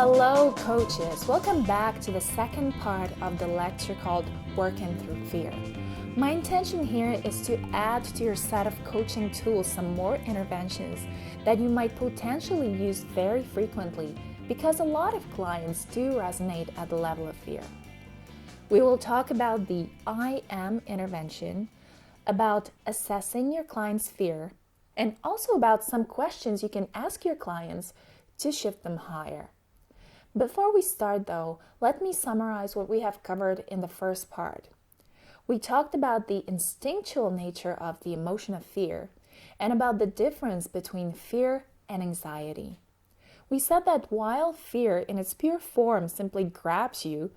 Hello, coaches. Welcome back to the second part of the lecture called Working Through Fear. My intention here is to add to your set of coaching tools some more interventions that you might potentially use very frequently because a lot of clients do resonate at the level of fear. We will talk about the I am intervention, about assessing your client's fear, and also about some questions you can ask your clients to shift them higher. Before we start though, let me summarize what we have covered in the first part. We talked about the instinctual nature of the emotion of fear and about the difference between fear and anxiety. We said that while fear in its pure form simply grabs you,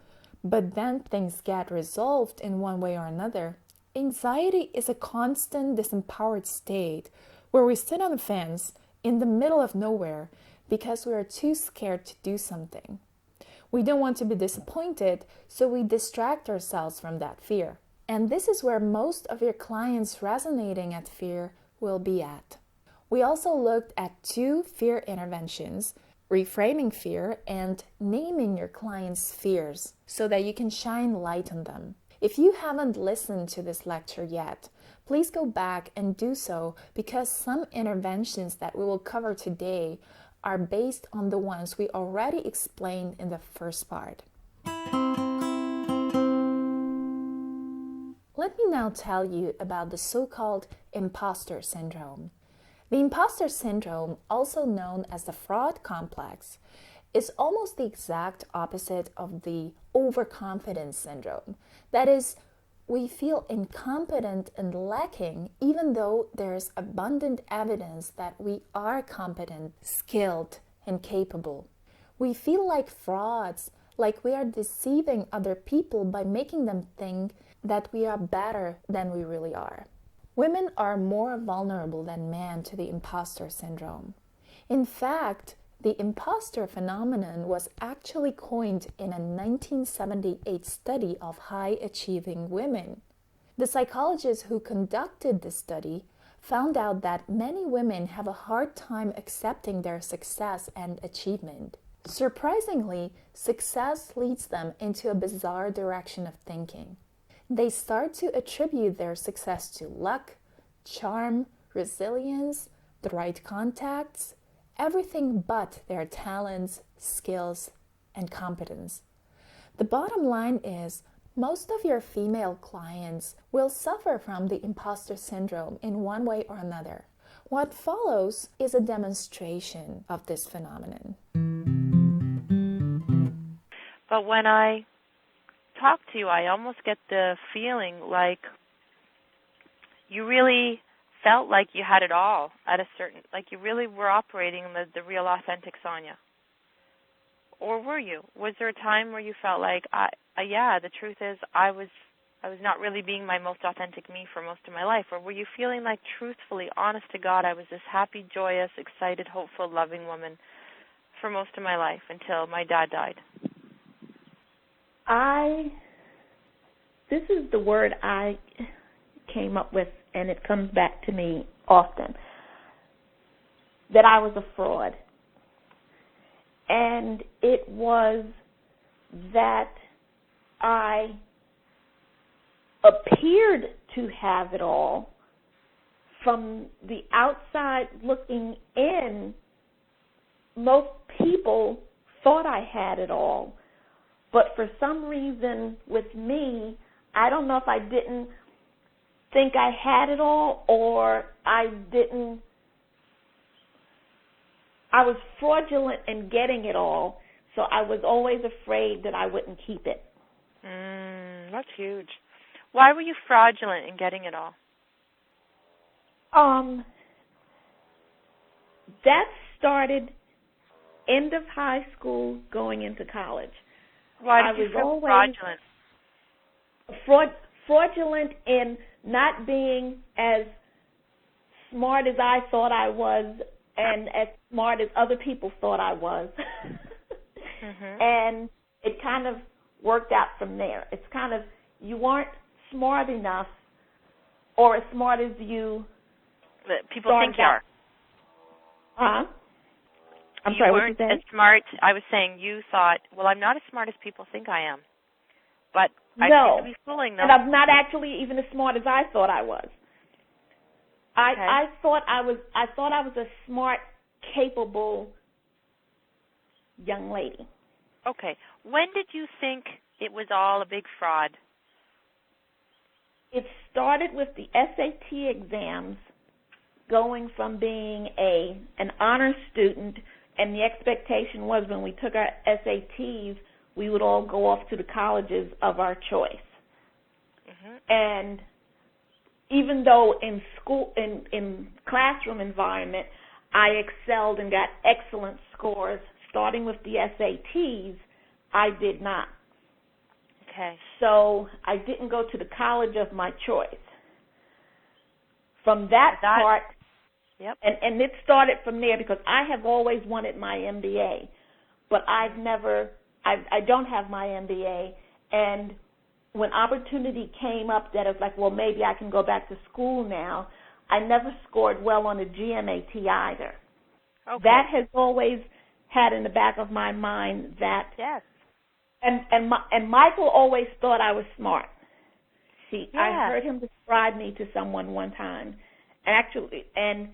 but then things get resolved in one way or another, anxiety is a constant disempowered state where we sit on the fence in the middle of nowhere because we are too scared to do something. We don't want to be disappointed, so we distract ourselves from that fear. And this is where most of your clients resonating at fear will be at. We also looked at 2 fear interventions, reframing fear and naming your clients' fears so that you can shine light on them. If you haven't listened to this lecture yet, please go back and do so because some interventions that we will cover today are based on the ones we already explained in the first part. Let me now tell you about the so-called imposter syndrome. The imposter syndrome, also known as the fraud complex, is almost the exact opposite of the overconfidence syndrome. That is, we feel incompetent and lacking even though there's abundant evidence that we are competent, skilled, and capable. We feel like frauds, like we are deceiving other people by making them think that we are better than we really are. Women are more vulnerable than men to the imposter syndrome. In fact, the imposter phenomenon was actually coined in a 1978 study of high-achieving women. The psychologists who conducted this study found out that many women have a hard time accepting their success and achievement. Surprisingly, success leads them into a bizarre direction of thinking. They start to attribute their success to luck, charm, resilience, the right contacts, everything but their talents, skills, and competence. The bottom line is, most of your female clients will suffer from the imposter syndrome in one way or another. What follows is a demonstration of this phenomenon. But when I talk to you, I almost get the feeling like you really felt like you had it all at a certain, like you really were operating the real authentic Sonia. Or were you? Was there a time where you felt like, the truth is I was not really being my most authentic me for most of my life? Or were you feeling like, truthfully, honest to God, I was this happy, joyous, excited, hopeful, loving woman for most of my life until my dad died? This is the word I came up with, and it comes back to me often, that I was a fraud. And it was that I appeared to have it all. From the outside looking in, most people thought I had it all. But for some reason with me, I don't know if I didn't think I had it all or I was fraudulent in getting it all, so I was always afraid that I wouldn't keep it. That's huge. Why were you fraudulent in getting it all? That started end of high school, going into college. Why did you feel fraudulent? Fraudulent in not being as smart as I thought I was and as smart as other people thought I was. Mm-hmm. And it kind of worked out from there. It's kind of, you weren't smart enough or as smart as you people think you are. Huh? I'm sorry, what weren't you as say? smart. I was saying you thought, well, I'm not as smart as people think I am. But I No. seem to be fooling them. And I'm not actually even as smart as I thought I was. Okay. I thought I was a smart, capable young lady. Okay. When did you think it was all a big fraud? It started with the SAT exams, going from being an honor student, and the expectation was when we took our SATs, we would all go off to the colleges of our choice. Mm-hmm. And even though in school, in classroom environment, I excelled and got excellent scores, starting with the SATs, I did not. Okay. So I didn't go to the college of my choice. From that part, yep. and it started from there because I have always wanted my MBA, but I don't have my MBA, and when opportunity came up that it's like, well, maybe I can go back to school now, I never scored well on the GMAT either. Okay. That has always had in the back of my mind that, yes. and Michael always thought I was smart. See, yeah. I heard him describe me to someone one time, actually, and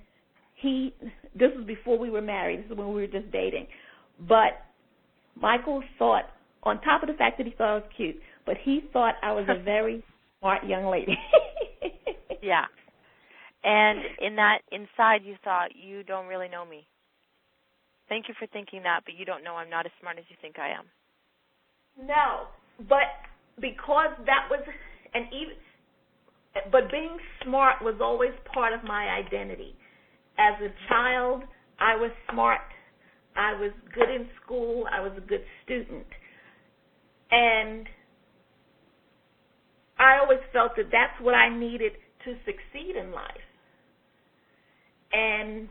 this was before we were married, this is when we were just dating, but Michael thought, on top of the fact that he thought I was cute, but he thought I was a very smart young lady. Yeah. And in that, inside you thought, you don't really know me. Thank you for thinking that, but you don't know I'm not as smart as you think I am. No, but because that was, but being smart was always part of my identity. As a child, I was smart. I was good in school. I was a good student. And I always felt that that's what I needed to succeed in life. And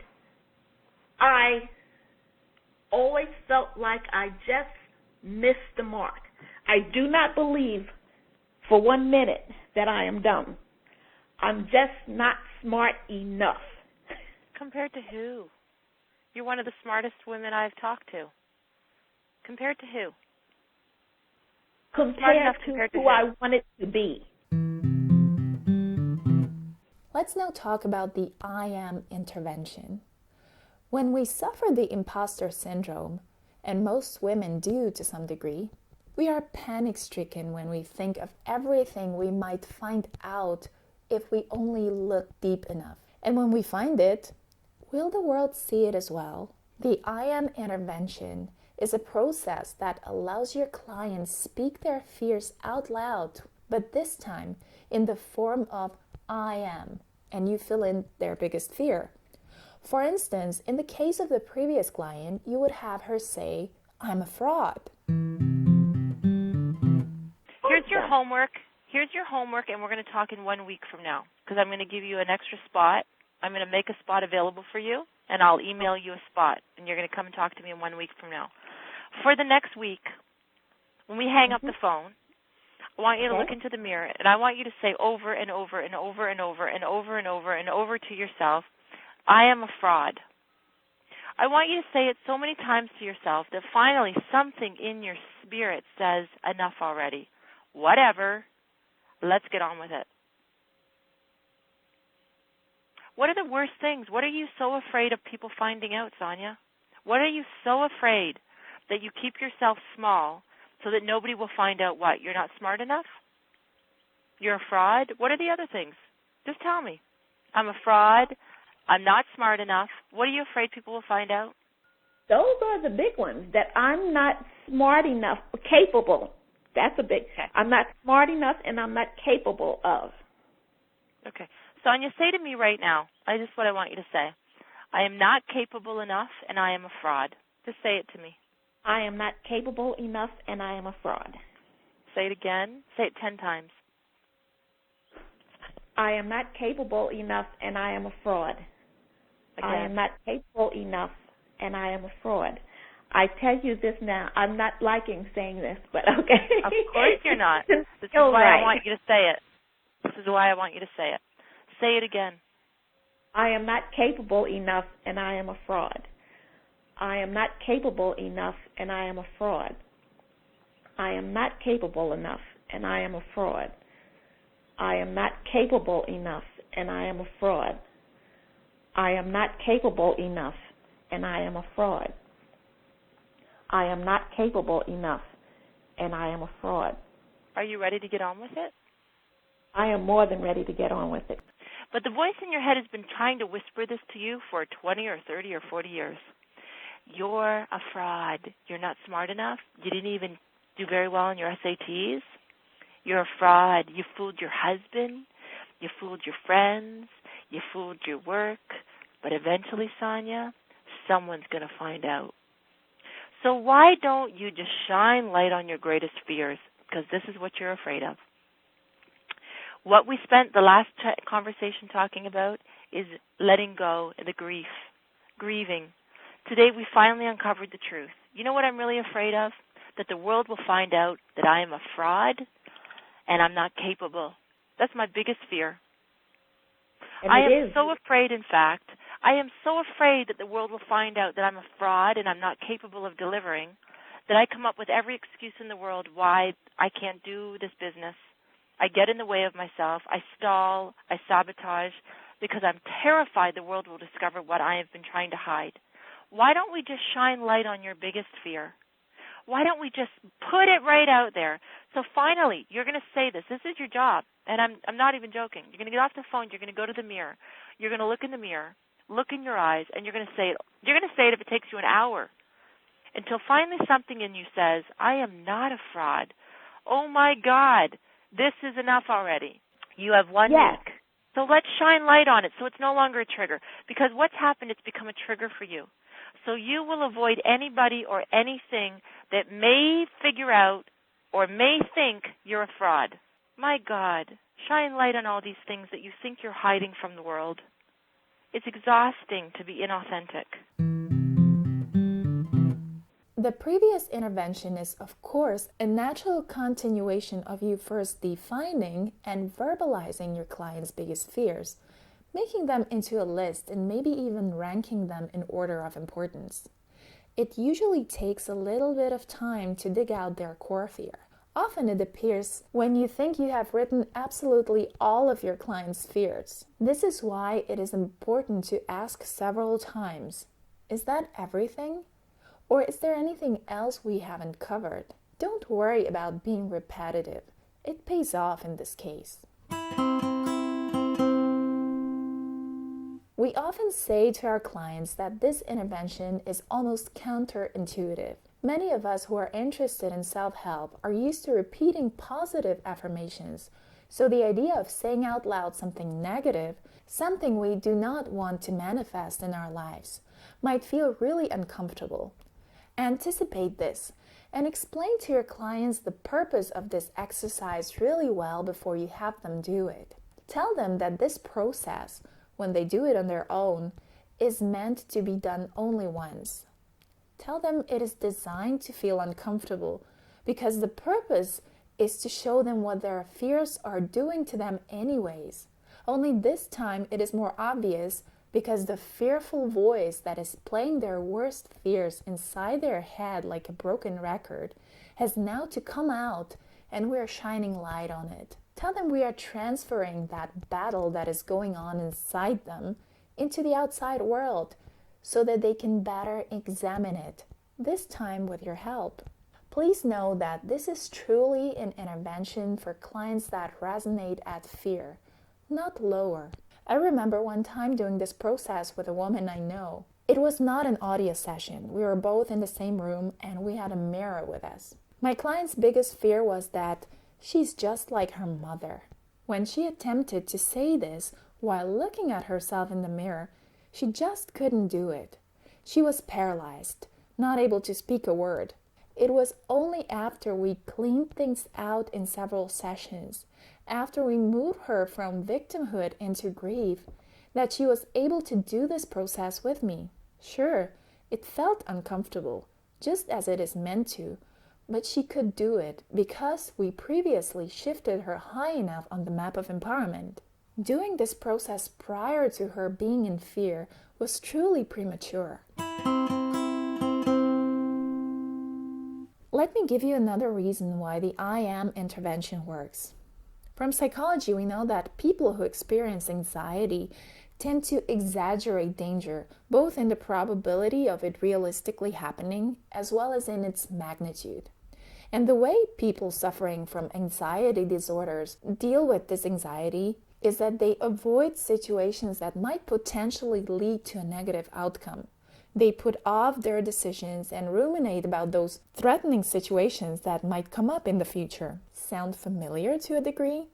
I always felt like I just missed the mark. I do not believe for 1 minute that I am dumb. I'm just not smart enough. Compared to who? You're one of the smartest women I've talked to. Compared to who? Compared to who I wanted to be. Let's now talk about the I am intervention. When we suffer the imposter syndrome, and most women do to some degree, we are panic-stricken when we think of everything we might find out if we only look deep enough. And when we find it, will the world see it as well? The I am intervention is a process that allows your clients speak their fears out loud, but this time in the form of I am, and you fill in their biggest fear. For instance, in the case of the previous client, you would have her say, I'm a fraud. Here's your homework. And we're going to talk in 1 week from now, because I'm going to give you an extra spot. I'm going to make a spot available for you, and I'll email you a spot, and you're going to come and talk to me in 1 week from now. For the next week, when we hang up the phone, I want you to look into the mirror, and I want you to say over and over and over and over and over and over and over to yourself, I am a fraud. I want you to say it so many times to yourself that finally something in your spirit says, enough already. Whatever. Let's get on with it. What are the worst things? What are you so afraid of people finding out, Sonia? What are you so afraid that you keep yourself small so that nobody will find out what? You're not smart enough? You're a fraud? What are the other things? Just tell me. I'm a fraud. I'm not smart enough. What are you afraid people will find out? Those are the big ones, that I'm not smart enough, capable. That's a big, I'm not smart enough and I'm not capable of. Okay. Sonia, say to me right now, this is what I want you to say. I am not capable enough and I am a fraud. Just say it to me. I am not capable enough and I am a fraud. Say it again. Say it 10 times. I am not capable enough and I am a fraud. Again. I am not capable enough and I am a fraud. I tell you this now, I'm not liking saying this, but okay. Of course you're not. This is why I want you to say it. This is why I want you to say it. Say it again. I am not capable enough and I am a fraud. I am not capable enough, and I am a fraud. I am not capable enough, and I am a fraud. I am not capable enough, and I am a fraud. I am not capable enough, and I am a fraud. I am not capable enough, and I am a fraud. Are you ready to get on with it? I am more than ready to get on with it. But the voice in your head has been trying to whisper this to you for 20 or 30 or 40 years. You're a fraud. You're not smart enough. You didn't even do very well on your SATs. You're a fraud. You fooled your husband. You fooled your friends. You fooled your work. But eventually, Sonia, someone's going to find out. So why don't you just shine light on your greatest fears? Because this is what you're afraid of. What we spent the last conversation talking about is letting go, the grief, grieving. Today we finally uncovered the truth. You know what I'm really afraid of? That the world will find out that I am a fraud and I'm not capable. That's my biggest fear. And I am so afraid, in fact, I am so afraid that the world will find out that I'm a fraud and I'm not capable of delivering, that I come up with every excuse in the world why I can't do this business. I get in the way of myself. I stall. I sabotage because I'm terrified the world will discover what I have been trying to hide. Why don't we just shine light on your biggest fear? Why don't we just put it right out there? So finally, you're going to say this. This is your job, and I'm not even joking. You're going to get off the phone. You're going to go to the mirror. You're going to look in the mirror, look in your eyes, and you're going to say it. You're going to say it if it takes you an hour, until finally something in you says, I am not a fraud. Oh, my God, this is enough already. You have 1 week. So let's shine light on it so it's no longer a trigger. Because what's happened, it's become a trigger for you. So you will avoid anybody or anything that may figure out or may think you're a fraud. My God, shine light on all these things that you think you're hiding from the world. It's exhausting to be inauthentic. The previous intervention is, of course, a natural continuation of you first defining and verbalizing your client's biggest fears, making them into a list and maybe even ranking them in order of importance. It usually takes a little bit of time to dig out their core fear. Often it appears when you think you have written absolutely all of your client's fears. This is why it is important to ask several times, is that everything? Or is there anything else we haven't covered? Don't worry about being repetitive. It pays off in this case. We often say to our clients that this intervention is almost counterintuitive. Many of us who are interested in self-help are used to repeating positive affirmations, so the idea of saying out loud something negative, something we do not want to manifest in our lives, might feel really uncomfortable. Anticipate this and explain to your clients the purpose of this exercise really well before you have them do it. Tell them that this process, when they do it on their own, is meant to be done only once. Tell them it is designed to feel uncomfortable because the purpose is to show them what their fears are doing to them anyways. Only this time it is more obvious because the fearful voice that is playing their worst fears inside their head like a broken record has now to come out, and we are shining light on it. Tell them we are transferring that battle that is going on inside them into the outside world so that they can better examine it, this time with your help. Please know that this is truly an intervention for clients that resonate at fear, not lower. I remember one time doing this process with a woman I know. It was not an audio session. We were both in the same room and we had a mirror with us. My client's biggest fear was that she's just like her mother. When she attempted to say this while looking at herself in the mirror, she just couldn't do it. She was paralyzed, not able to speak a word. It was only after we cleaned things out in several sessions, after we moved her from victimhood into grief, that she was able to do this process with me. Sure, it felt uncomfortable, just as it is meant to, but she could do it because we previously shifted her high enough on the map of empowerment. Doing this process prior to her being in fear was truly premature. Let me give you another reason why the I am intervention works. From psychology, we know that people who experience anxiety tend to exaggerate danger, both in the probability of it realistically happening as well as in its magnitude. And the way people suffering from anxiety disorders deal with this anxiety is that they avoid situations that might potentially lead to a negative outcome. They put off their decisions and ruminate about those threatening situations that might come up in the future. Sound familiar to a degree?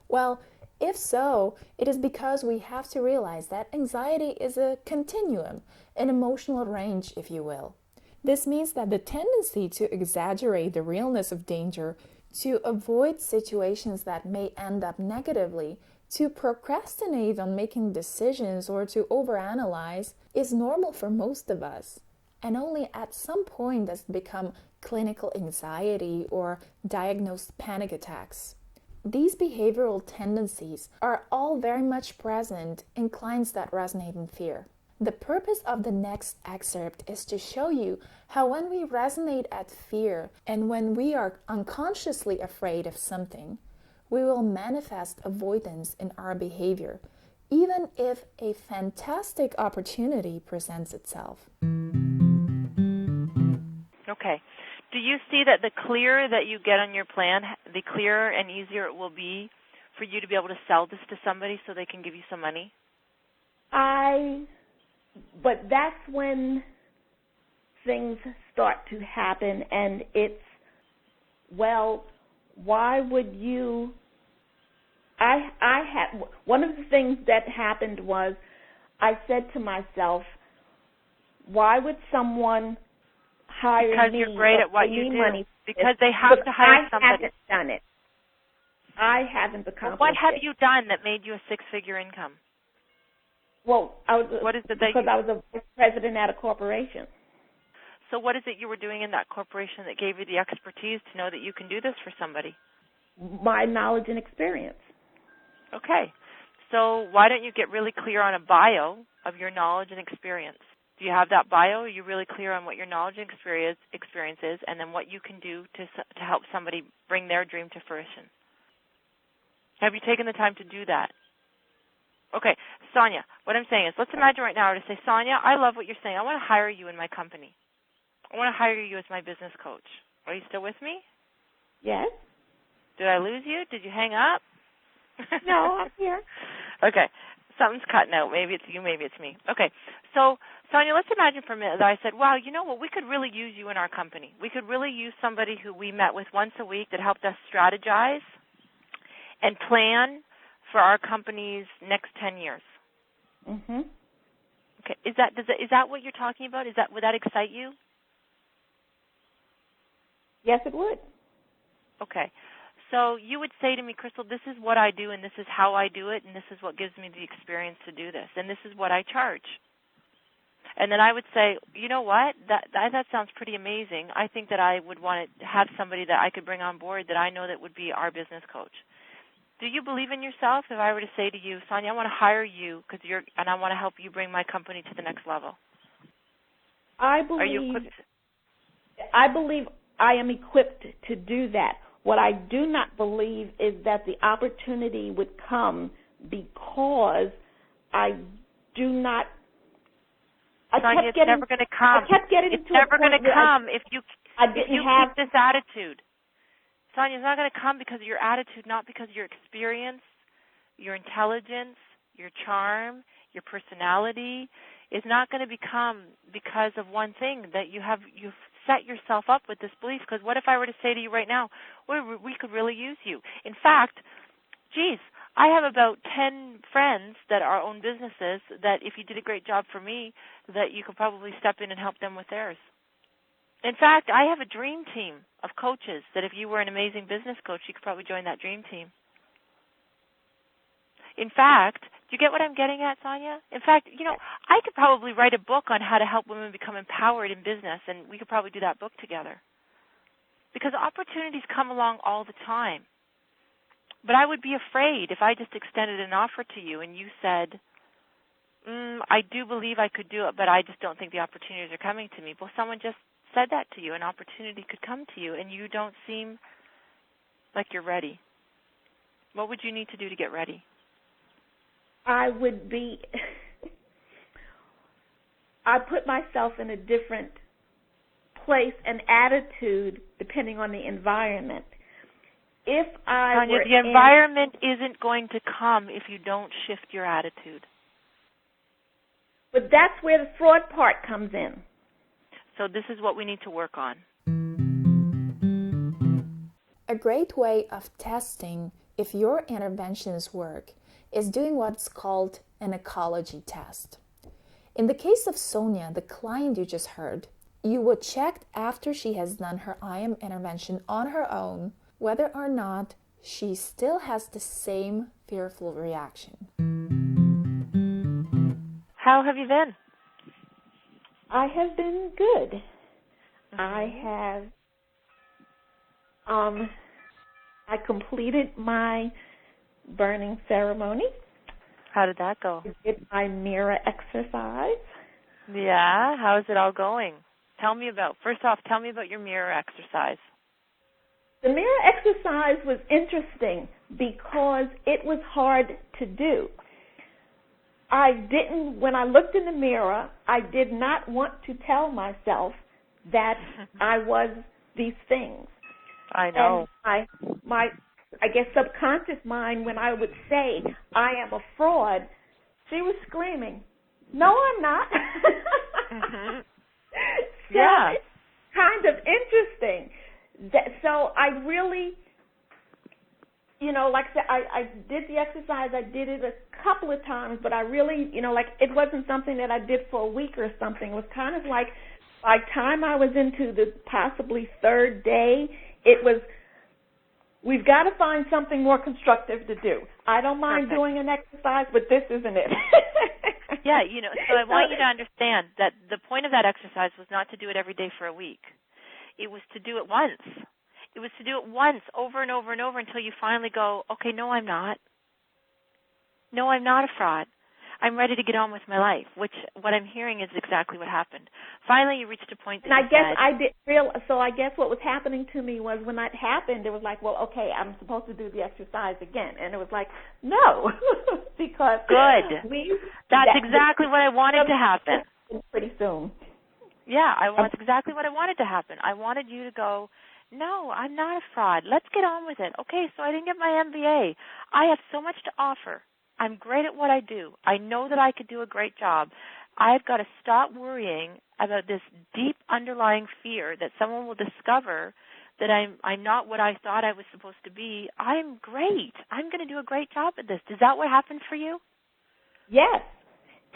Well, if so, it is because we have to realize that anxiety is a continuum, an emotional range, if you will. This means that the tendency to exaggerate the realness of danger, to avoid situations that may end up negatively, to procrastinate on making decisions or to overanalyze is normal for most of us. And only at some point does it become clinical anxiety or diagnosed panic attacks. These behavioral tendencies are all very much present in clients that resonate in fear. The purpose of the next excerpt is to show you how when we resonate at fear and when we are unconsciously afraid of something, we will manifest avoidance in our behavior, even if a fantastic opportunity presents itself. Okay. Do you see that the clearer that you get on your plan, the clearer and easier it will be for you to be able to sell this to somebody so they can give you some money? But that's when things start to happen, and it's, well, why would you? I had one of the things that happened was I said to myself, why would someone hire because me? Because you're great at what you do. Money because they have to hire somebody. I haven't done it. I haven't accomplished What have it. you done that made you a six-figure income? Well, what is it that because I was a vice president at a corporation. So what is it you were doing in that corporation that gave you the expertise to know that you can do this for somebody? My knowledge and experience. Okay. So why don't you get really clear on a bio of your knowledge and experience? Do you have that bio? Are you really clear on what your knowledge and experience is, and then what you can do to help somebody bring their dream to fruition? Have you taken the time to do that? Okay, Sonia, what I'm saying is, let's imagine right now to say, Sonia, I love what you're saying. I want to hire you in my company. I want to hire you as my business coach. Are you still with me? Yes. Did I lose you? Did you hang up? No, I'm here. Okay, something's cutting out. Maybe it's you, maybe it's me. Okay, so Sonia, let's imagine for a minute that I said, wow, you know what, we could really use you in our company. We could really use somebody who we met with once a week that helped us strategize and plan for our company's next 10 years. Mhm. Okay, is that what you're talking about? Would that excite you? Yes, it would. Okay. So you would say to me, Crystal, this is what I do and this is how I do it and this is what gives me the experience to do this and this is what I charge. And then I would say, you know what, that sounds pretty amazing. I think that I would want to have somebody that I could bring on board that I know that would be our business coach. Do you believe in yourself? If I were to say to you, Sonia, I want to hire you and I want to help you bring my company to the next level. I believe. Are you equipped? I believe I am equipped to do that. What I do not believe is that the opportunity would come because I do not. Sonia, it's never going to come. I kept getting it's to never going to come if you have keep this attitude. Sonia, it's not going to come because of your attitude, not because of your experience, your intelligence, your charm, your personality. It's not going to become because of one thing that you've set yourself up with this belief. Because what if I were to say to you right now, we could really use you? In fact, geez, I have about 10 friends that own businesses that if you did a great job for me, that you could probably step in and help them with theirs. In fact, I have a dream team of coaches that if you were an amazing business coach, you could probably join that dream team. In fact, do you get what I'm getting at, Sonia? In fact, I could probably write a book on how to help women become empowered in business, and we could probably do that book together. Because opportunities come along all the time. But I would be afraid if I just extended an offer to you and you said, I do believe I could do it, but I just don't think the opportunities are coming to me. Will someone just said that to you, an opportunity could come to you, and you don't seem like you're ready. What would you need to do to get ready? I would be, I put myself in a different place and attitude depending on the environment. If I Tanya, were the environment isn't going to come if you don't shift your attitude. But that's where the fraud part comes in. So this is what we need to work on. A great way of testing if your interventions work is doing what's called an ecology test. In the case of Sonia, the client you just heard, you would check after she has done her IM intervention on her own whether or not she still has the same fearful reaction. How have you been? I have been good. I completed my burning ceremony. How did that go? I did my mirror exercise. Yeah, how is it all going? First off, tell me about your mirror exercise. The mirror exercise was interesting because it was hard to do. When I looked in the mirror, I did not want to tell myself that I was these things. I know. And my subconscious mind, when I would say I am a fraud, she was screaming, "No, I'm not." Mm-hmm. So yeah. It's kind of interesting. So I really, like I said, I did the exercise. I did it a couple of times, but I really, it wasn't something that I did for a week or something. It was kind of like by the time I was into the possibly third day, it was, we've got to find something more constructive to do. I don't mind doing an exercise, but this isn't it. Yeah, so I want you to understand that the point of that exercise was not to do it every day for a week. It was to do it once. It was to do it once, over and over and over, until you finally go, okay, no, I'm not. No, I'm not a fraud. I'm ready to get on with my life, which what I'm hearing is exactly what happened. Finally, you reached a point that I guess what was happening to me was when that happened, it was like, well, okay, I'm supposed to do the exercise again. And it was like, no, because good. That's exactly what I wanted to happen. Pretty soon. Yeah, that's exactly what I wanted to happen. I wanted you to go, no, I'm not a fraud. Let's get on with it. Okay, so I didn't get my MBA. I have so much to offer. I'm great at what I do. I know that I could do a great job. I've got to stop worrying about this deep underlying fear that someone will discover that I'm not what I thought I was supposed to be. I'm great. I'm going to do a great job at this. Is that what happened for you? Yes.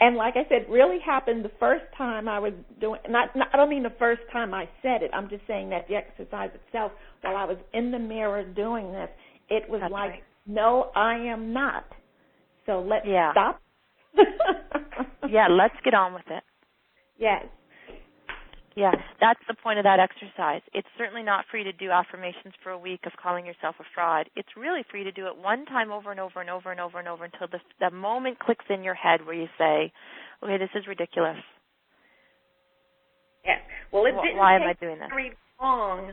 And like I said, really happened the first time I was doing, I don't mean the first time I said it. I'm just saying that the exercise itself, while I was in the mirror doing this, it was right. No, I am not. So let's stop. Yeah, let's get on with it. Yes. Yeah, that's the point of that exercise. It's certainly not for you to do affirmations for a week of calling yourself a fraud. It's really for you to do it one time over and over and over and over and over until the moment clicks in your head where you say, okay, this is ridiculous. Yes. Well, it didn't why take am I doing this? very long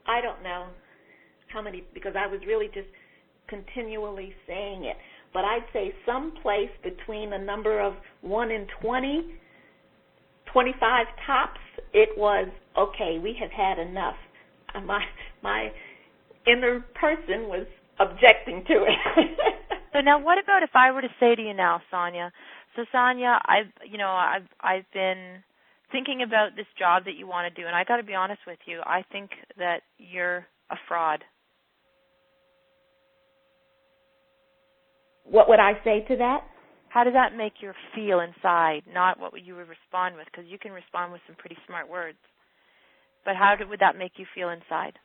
I don't know how many, because I was really just continually saying it. But I'd say someplace between a number of 1 and 20, 25 tops, it was, okay, we have had enough. My inner person was objecting to it. So now what about if I were to say to you now, Sonia, so Sonia, I've been thinking about this job that you want to do, and I got to be honest with you, I think that you're a fraud. What would I say to that? How does that make you feel inside? Not what you would respond with, because you can respond with some pretty smart words. But how would that make you feel inside?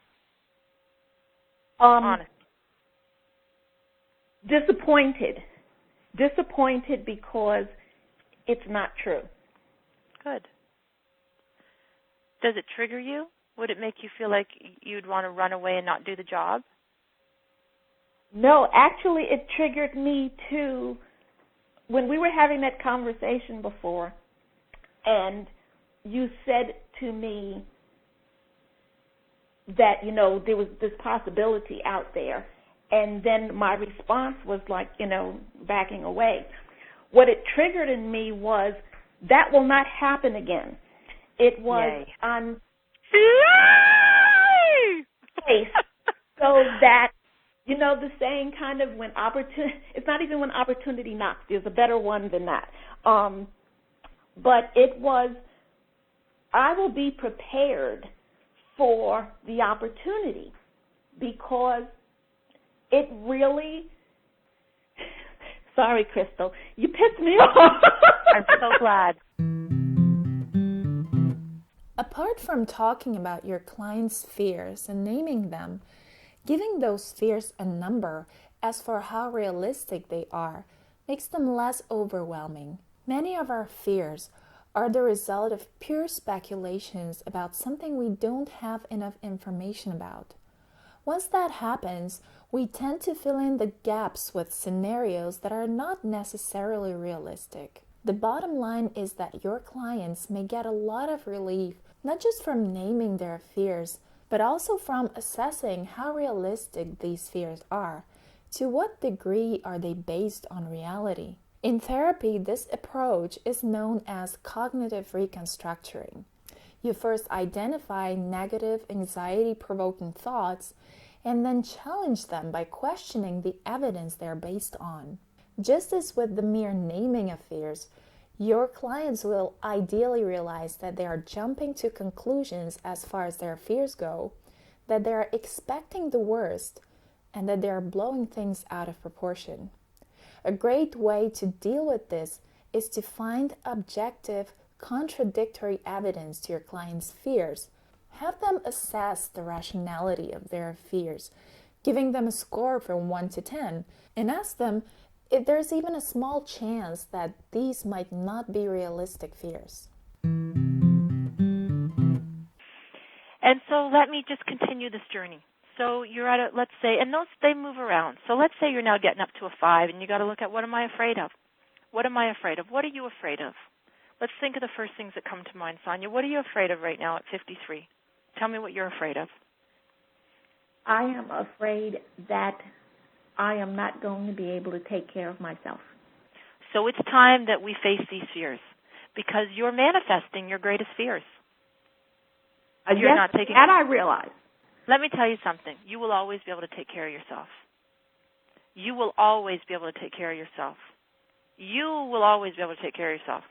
Honest. Disappointed. Disappointed because it's not true. Good. Does it trigger you? Would it make you feel like you'd want to run away and not do the job? No, actually it triggered me to, when we were having that conversation before, and you said to me that, there was this possibility out there, and then my response was like, backing away. What it triggered in me was that will not happen again. It was on face, so that, the saying kind of it's not even when opportunity knocks. There's a better one than that. But it was, I will be prepared for the opportunity, because it really, sorry, Crystal, you pissed me off. I'm so glad. Apart from talking about your clients' fears and naming them, giving those fears a number as for how realistic they are makes them less overwhelming. Many of our fears are the result of pure speculations about something we don't have enough information about. Once that happens, we tend to fill in the gaps with scenarios that are not necessarily realistic. The bottom line is that your clients may get a lot of relief, not just from naming their fears, but also from assessing how realistic these fears are. To what degree are they based on reality? In therapy, this approach is known as cognitive reconstructuring. You first identify negative, anxiety-provoking thoughts and then challenge them by questioning the evidence they're based on. Just as with the mere naming of fears, your clients will ideally realize that they are jumping to conclusions as far as their fears go, that they are expecting the worst, and that they are blowing things out of proportion. A great way to deal with this is to find objective, contradictory evidence to your client's fears. Have them assess the rationality of their fears, giving them a score from 1 to 10, and ask them if there's even a small chance that these might not be realistic fears. And so let me just continue this journey. So you're at let's say, and those, they move around. So let's say you're now getting up to a 5, and you got to look at, what am I afraid of? What am I afraid of? What are you afraid of? Let's think of the first things that come to mind, Sonia. What are you afraid of right now at 53? Tell me what you're afraid of. I am afraid that I am not going to be able to take care of myself. So it's time that we face these fears, because you're manifesting your greatest fears. You're yes, not taking. That I realize. Let me tell you something. You will always be able to take care of yourself. You will always be able to take care of yourself. You will always be able to take care of yourself.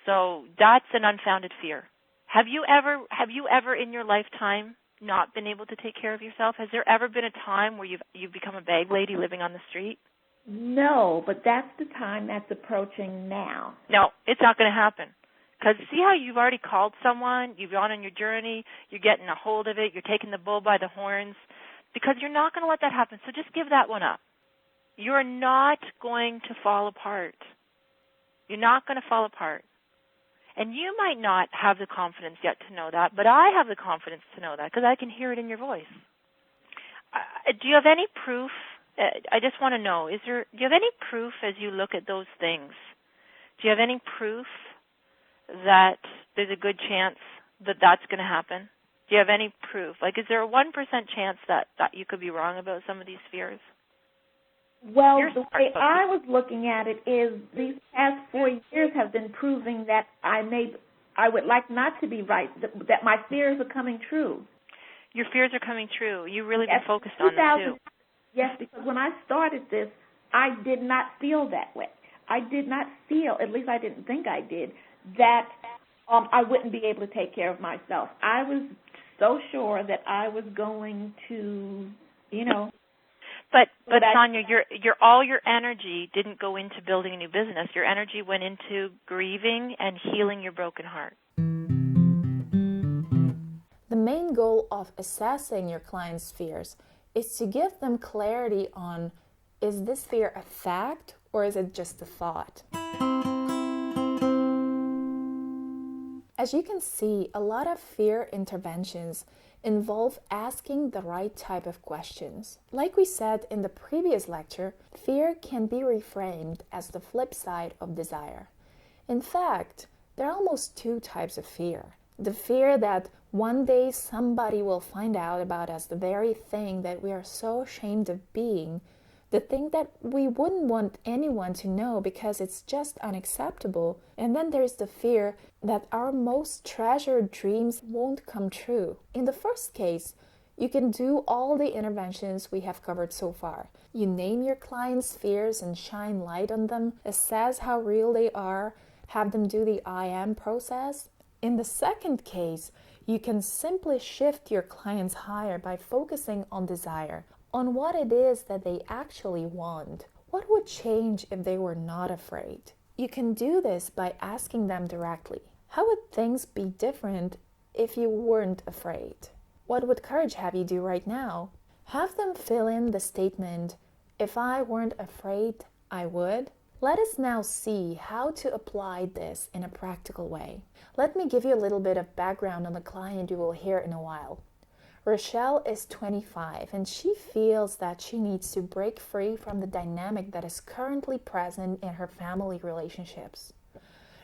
So that's an unfounded fear. Have you ever in your lifetime not been able to take care of yourself? Has there ever been a time where you've become a bag lady living on the street? No, but that's the time that's approaching now. No, it's not going to happen. Because see how you've already called someone, you've gone on your journey, you're getting a hold of it, you're taking the bull by the horns, because you're not going to let that happen. So just give that one up. You're not going to fall apart. You're not going to fall apart. And you might not have the confidence yet to know that, but I have the confidence to know that because I can hear it in your voice. Do you have any proof? I just want to know, do you have any proof as you look at those things? Do you have any proof that there's a good chance that that's going to happen? Do you have any proof? Like, is there a 1% chance that you could be wrong about some of these fears? Well, the way I was looking at it is these past 4 years have been proving that I would like not to be right, that my fears are coming true. Your fears are coming true. You really been focused on them, too. Yes, because when I started this, I did not feel that way. I did not feel, at least I didn't think I did, that I wouldn't be able to take care of myself. I was so sure that I was going to, But Sonia, all your energy didn't go into building a new business. Your energy went into grieving and healing your broken heart. The main goal of assessing your client's fears is to give them clarity on, is this fear a fact or is it just a thought? As you can see, a lot of fear interventions involve asking the right type of questions. Like we said in the previous lecture, fear can be reframed as the flip side of desire. In fact, There are almost two types of fear. The fear that one day somebody will find out about us, the very thing that we are so ashamed of being, the thing that we wouldn't want anyone to know because it's just unacceptable. And then there's the fear that our most treasured dreams won't come true. In the first case, you can do all the interventions we have covered so far. You name your clients' fears and shine light on them, assess how real they are, have them do the I am process. In the second case, you can simply shift your clients higher by focusing on desire, on what it is that they actually want. What would change if they were not afraid? You can do this by asking them directly. How would things be different if you weren't afraid? What would courage have you do right now? Have them fill in the statement, if I weren't afraid, I would. Let us now see how to apply this in a practical way. Let me give you a little bit of background on the client you will hear in a while. Rochelle is 25 and she feels that she needs to break free from the dynamic that is currently present in her family relationships.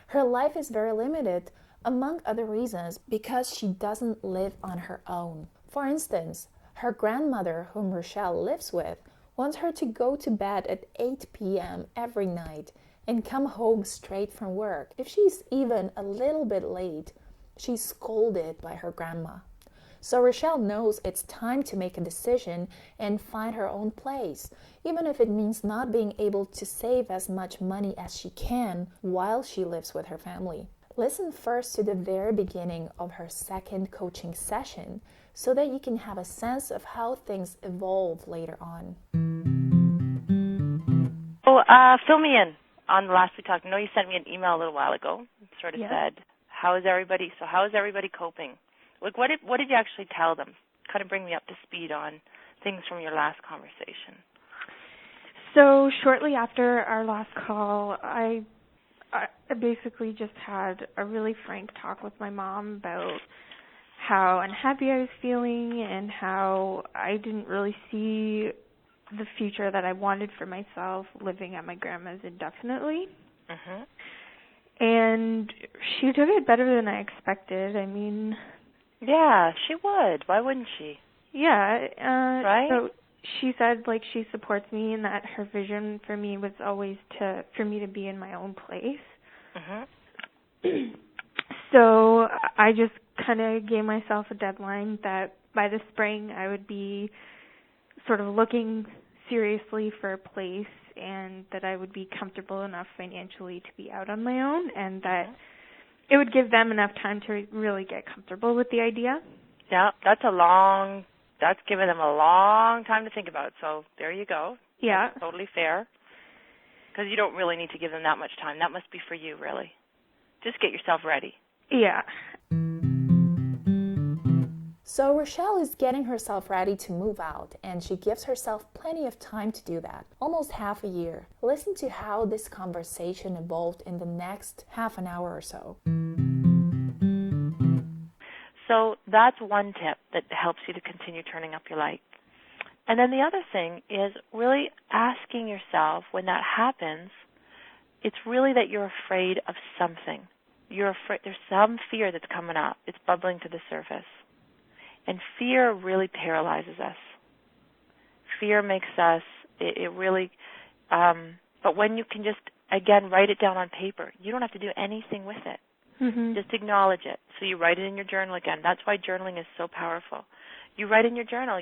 Her life is very limited, among other reasons, because she doesn't live on her own. For instance, her grandmother, whom Rochelle lives with, wants her to go to bed at 8 p.m. every night and come home straight from work. If she's even a little bit late, she's scolded by her grandma. So Rochelle knows it's time to make a decision and find her own place, even if it means not being able to save as much money as she can while she lives with her family. Listen first to the very beginning of her second coaching session so that you can have a sense of how things evolve later on. Fill me in on the last we talked. I know you sent me an email a little while ago. It sort of said, how is everybody coping? Like, what did you actually tell them? Kind of bring me up to speed on things from your last conversation. So shortly after our last call, I basically just had a really frank talk with my mom about how unhappy I was feeling and how I didn't really see the future that I wanted for myself living at my grandma's indefinitely. Mm-hmm. And she took it better than I expected. I mean... Yeah, she would. Why wouldn't she? Yeah. Right? So she said, like, she supports me and that her vision for me was always for me to be in my own place. Mm-hmm. So I just kind of gave myself a deadline that by the spring I would be sort of looking seriously for a place and that I would be comfortable enough financially to be out on my own and that it would give them enough time to really get comfortable with the idea. Yeah, that's given them a long time to think about. So there you go. Yeah. That's totally fair. Because you don't really need to give them that much time. That must be for you, really. Just get yourself ready. Yeah. So Rochelle is getting herself ready to move out, and she gives herself plenty of time to do that, almost half a year. Listen to how this conversation evolved in the next half an hour or so. So that's one tip that helps you to continue turning up your light. And then the other thing is really asking yourself when that happens, it's really that you're afraid of something. You're afraid, there's some fear that's coming up. It's bubbling to the surface. And fear really paralyzes us. Fear makes us, it really, but when you can just, again, write it down on paper, you don't have to do anything with it. Mm-hmm. Just acknowledge it. So you write it in your journal again. That's why journaling is so powerful. You write in your journal,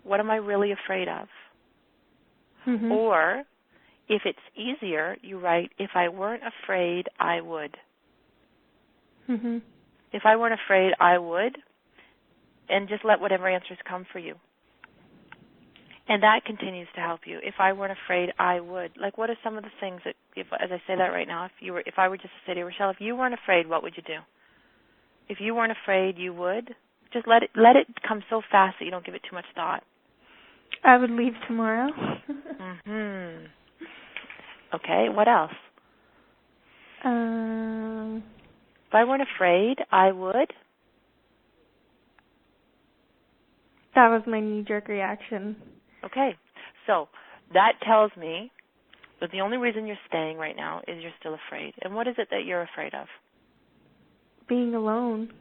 what am I really afraid of? Mm-hmm. Or, if it's easier, you write, if I weren't afraid, I would. Mm-hmm. If I weren't afraid, I would. And just let whatever answers come for you. And that continues to help you. If I weren't afraid, I would. Like, what are some of the things that, as I say that right now, if I were just to say to you, Rochelle, if you weren't afraid, what would you do? If you weren't afraid, you would. Just let it come so fast that you don't give it too much thought. I would leave tomorrow. Mm-hmm. Okay, what else? If I weren't afraid, I would. That was my knee-jerk reaction. Okay, so that tells me But the only reason you're staying right now is you're still afraid. And what is it that you're afraid of? Being alone.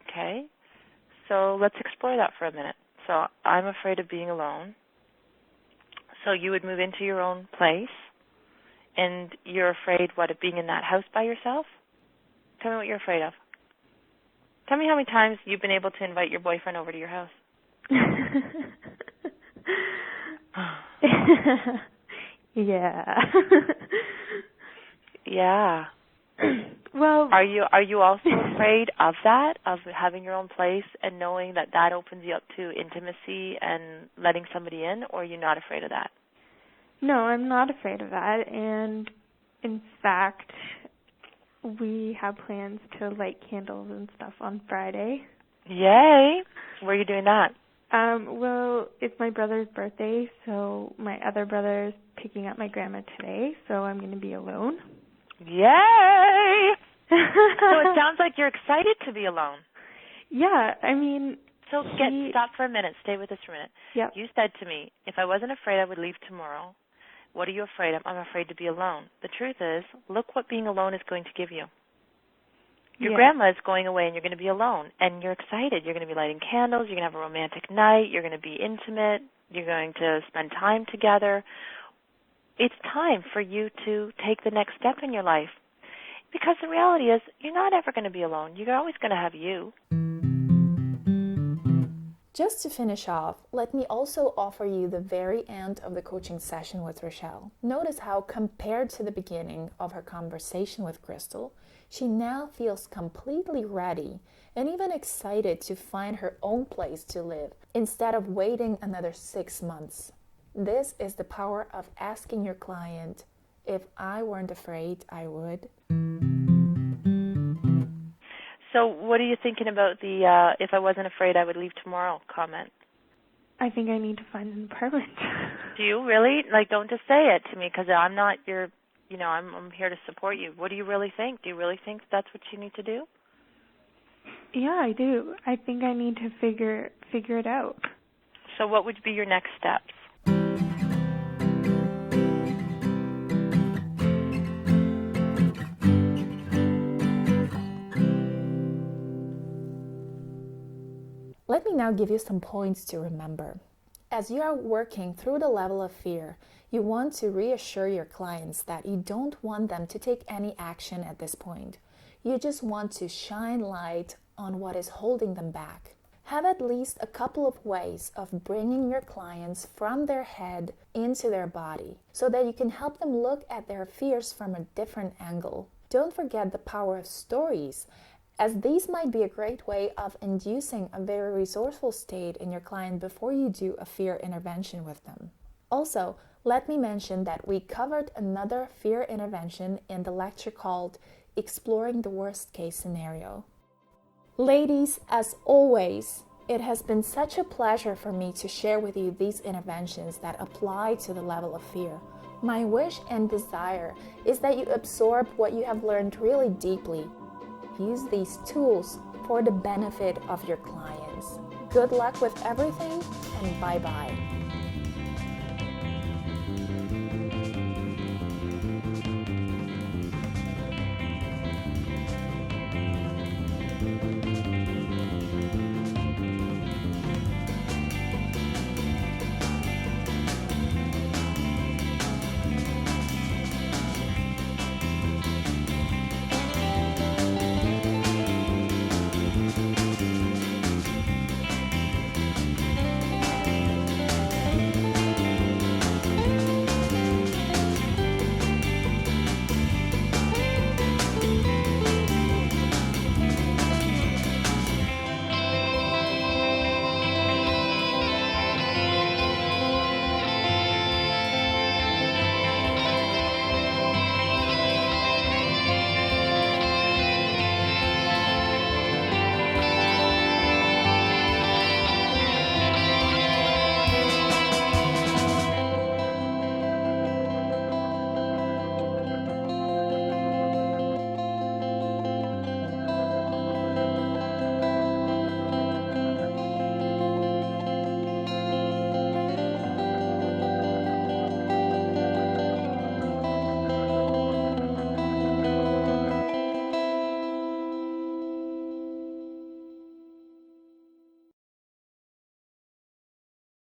Okay. So let's explore that for a minute. So I'm afraid of being alone. So you would move into your own place, and you're afraid, what, of being in that house by yourself? Tell me what you're afraid of. Tell me how many times you've been able to invite your boyfriend over to your house. Yeah. Yeah. Well, Are you also afraid of that, of having your own place and knowing that that opens you up to intimacy and letting somebody in, or are you not afraid of that? no, I'm not afraid of that. And in fact, we have plans to light candles and stuff on Friday. Yay! Where are you doing that? Well, it's my brother's birthday, so my other brother's picking up my grandma today, so I'm going to be alone. Yay! So it sounds like you're excited to be alone. Yeah, I mean... So stop for a minute. Stay with us for a minute. Yep. You said to me, if I wasn't afraid I would leave tomorrow, what are you afraid of? I'm afraid to be alone. The truth is, look what being alone is going to give you. Your grandma is going away and you're going to be alone, and you're excited. You're going to be lighting candles. You're going to have a romantic night. You're going to be intimate. You're going to spend time together. It's time for you to take the next step in your life, because the reality is you're not ever going to be alone. You're always going to have you. Just to finish off, let me also offer you the very end of the coaching session with Rochelle. Notice how, compared to the beginning of her conversation with Crystal, she now feels completely ready and even excited to find her own place to live instead of waiting another 6 months. This is the power of asking your client, if I weren't afraid, I would. So what are you thinking about the if I wasn't afraid I would leave tomorrow comment? I think I need to find an apartment. Do you really? Like, don't just say it to me, because I'm not your, I'm here to support you. What do you really think? Do you really think that's what you need to do? Yeah, I do. I think I need to figure it out. So what would be your next steps? Let me now give you some points to remember. As you are working through the level of fear, you want to reassure your clients that you don't want them to take any action at this point. You just want to shine light on what is holding them back. Have at least a couple of ways of bringing your clients from their head into their body so that you can help them look at their fears from a different angle. Don't forget the power of stories, as these might be a great way of inducing a very resourceful state in your client before you do a fear intervention with them. Also, let me mention that we covered another fear intervention in the lecture called Exploring the Worst Case Scenario. Ladies, as always, it has been such a pleasure for me to share with you these interventions that apply to the level of fear. My wish and desire is that you absorb what you have learned really deeply. Use these tools for the benefit of your clients. Good luck with everything, and bye-bye.